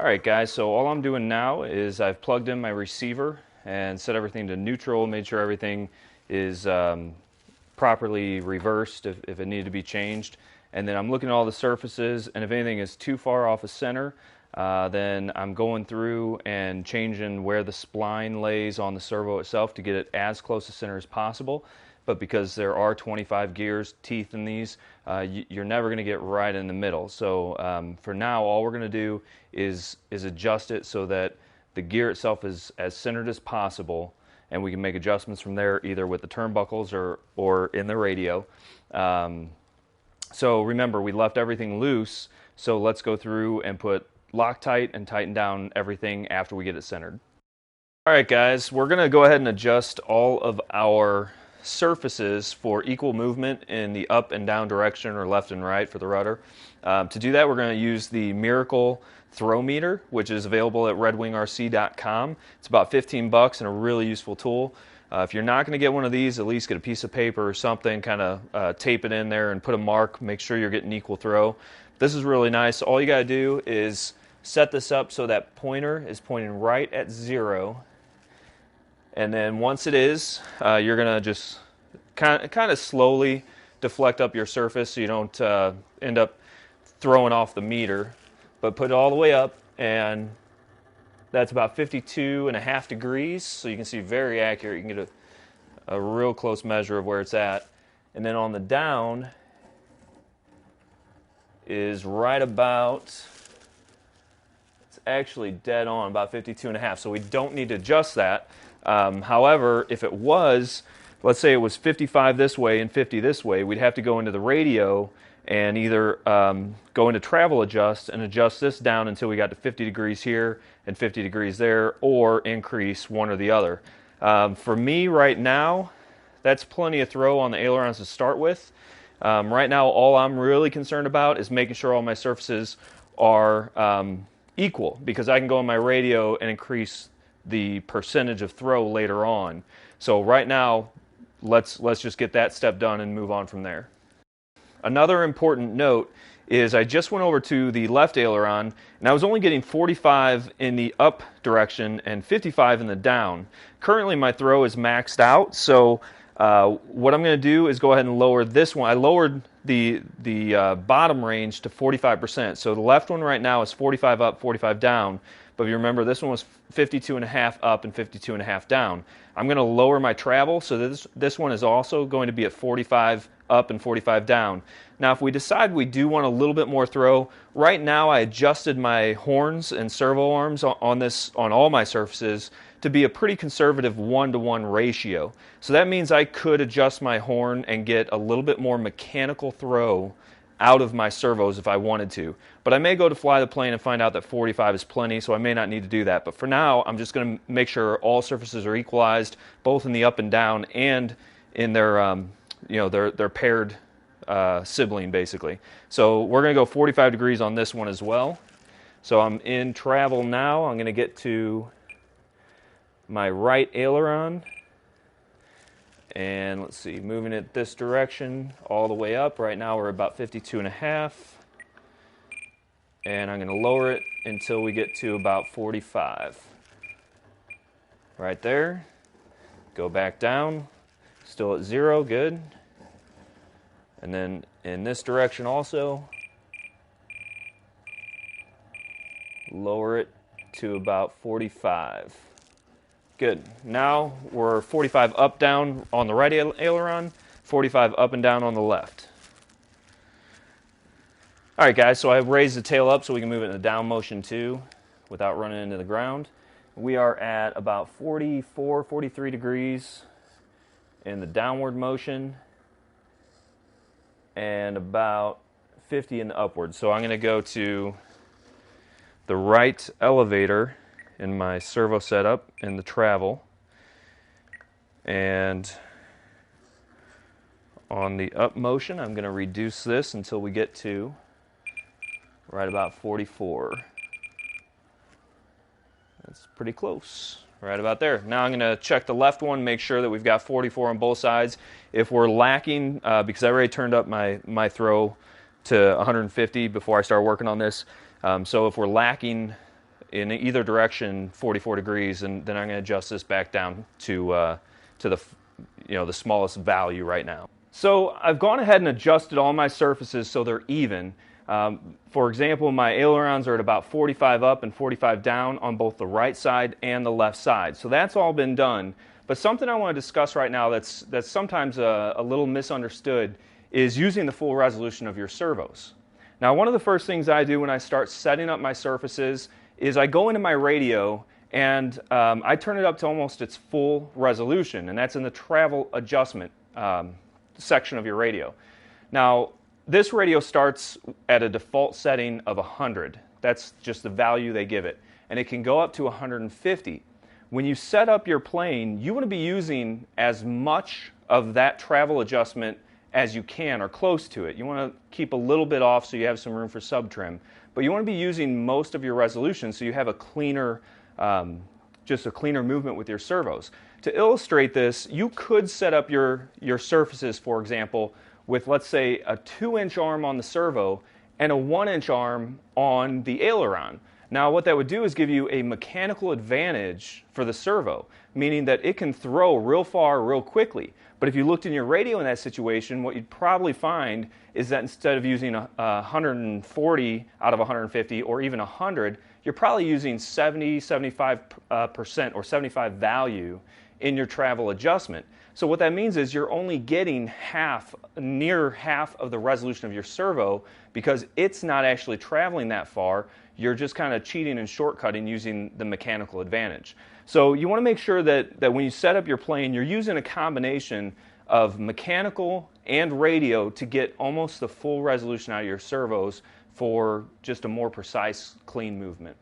Alright guys, so all I'm doing now is I've plugged in my receiver and set everything to neutral, made sure everything is properly reversed if it needed to be changed. And then I'm looking at all the surfaces, and if anything is too far off of center, then I'm going through and changing where the spline lays on the servo itself to get it as close to center as possible. But because there are 25 gears, teeth in these, you're never going to get right in the middle. So for now, all we're going to do is adjust it so that the gear itself is as centered as possible, and we can make adjustments from there either with the turnbuckles or in the radio. So remember, we left everything loose, so let's go through and put Loctite and tighten down everything after we get it centered. Alright guys, we're going to go ahead and adjust all of our surfaces for equal movement in the up and down direction, or left and right for the rudder. To do that, we're going to use the Miracle Throw Meter, which is available at RedwingRC.com. It's about 15 bucks and a really useful tool. If you're not going to get one of these, at least get a piece of paper or something, kind of tape it in there and put a mark, make sure you're getting equal throw. This is really nice. All you got to do is set this up so that pointer is pointing right at 0. And then once it is, you're going to just kind of slowly deflect up your surface so you don't end up throwing off the meter. But put it all the way up, and that's about 52.5 degrees, so you can see very accurate. You can get a real close measure of where it's at. And then on the down is right about, it's actually dead on, about 52.5, so we don't need to adjust that. However, if it was, let's say it was 55 this way and 50 this way, we'd have to go into the radio and either go into travel adjust and adjust this down until we got to 50 degrees here and 50 degrees there, or increase one or the other. For me right now, that's plenty of throw on the ailerons to start with. Right now, all I'm really concerned about is making sure all my surfaces are equal, because I can go on my radio and increase the percentage of throw later on. So right now, let's just get that step done and move on from there. Another important note is I just went over to the left aileron, and I was only getting 45 in the up direction and 55 in the down. Currently my throw is maxed out, so what I'm going to do is go ahead and lower this one. I lowered the bottom range to 45%, so the left one right now is 45 up, 45 down. But if you remember, this one was 52.5 up and 52.5 down. I'm going to lower my travel, so this one is also going to be at 45 up and 45 down. Now, if we decide we do want a little bit more throw, right now I adjusted my horns and servo arms on all my surfaces to be a pretty conservative 1-to-1 ratio. So that means I could adjust my horn and get a little bit more mechanical throw out of my servos if I wanted to. But I may go to fly the plane and find out that 45 is plenty, so I may not need to do that. But for now, I'm just going to make sure all surfaces are equalized, both in the up and down and in their their paired sibling, basically. So we're going to go 45 degrees on this one as well. So I'm in travel now. I'm going to get to my right aileron. And let's see, moving it this direction all the way up. Right now we're about 52.5. And I'm going to lower it until we get to about 45. Right there. Go back down. Still at 0, good. And then in this direction also, lower it to about 45. Good. Now we're 45 up down on the right aileron, 45 up and down on the left. Alright guys, so I've raised the tail up so we can move it in the down motion too without running into the ground. We are at about 44, 43 degrees in the downward motion and about 50 in the upward. So I'm going to go to the right elevator in my servo setup in the travel, and on the up motion I'm going to reduce this until we get to right about 44. That's pretty close. Right about there. Now I'm going to check the left one, make sure that we've got 44 on both sides. If we're lacking, because I already turned up my throw to 150 before I started working on this, so if we're lacking in either direction 44 degrees, and then I'm going to adjust this back down to the the smallest value right now. So I've gone ahead and adjusted all my surfaces so they're even. For example, my ailerons are at about 45 up and 45 down on both the right side and the left side. So that's all been done. But something I want to discuss right now that's sometimes a little misunderstood is using the full resolution of your servos. Now, one of the first things I do when I start setting up my surfaces is I go into my radio and I turn it up to almost its full resolution, and that's in the travel adjustment section of your radio. Now, this radio starts at a default setting of 100. That's just the value they give it, and it can go up to 150. When you set up your plane, you want to be using as much of that travel adjustment as you can, or close to it. You want to keep a little bit off so you have some room for sub trim, but you want to be using most of your resolution so you have a cleaner, just a cleaner movement with your servos. To illustrate this, you could set up your surfaces, for example, with, let's say, a 2-inch arm on the servo and a 1-inch arm on the aileron. Now, what that would do is give you a mechanical advantage for the servo, meaning that it can throw real far real quickly. But if you looked in your radio in that situation, what you'd probably find is that instead of using 140 out of 150 or even 100, you're probably using 70, 75% or 75 value in your travel adjustment. So what that means is you're only getting near half of the resolution of your servo because it's not actually traveling that far. You're just kind of cheating and shortcutting using the mechanical advantage. So you want to make sure that when you set up your plane, you're using a combination of mechanical and radio to get almost the full resolution out of your servos for just a more precise, clean movement.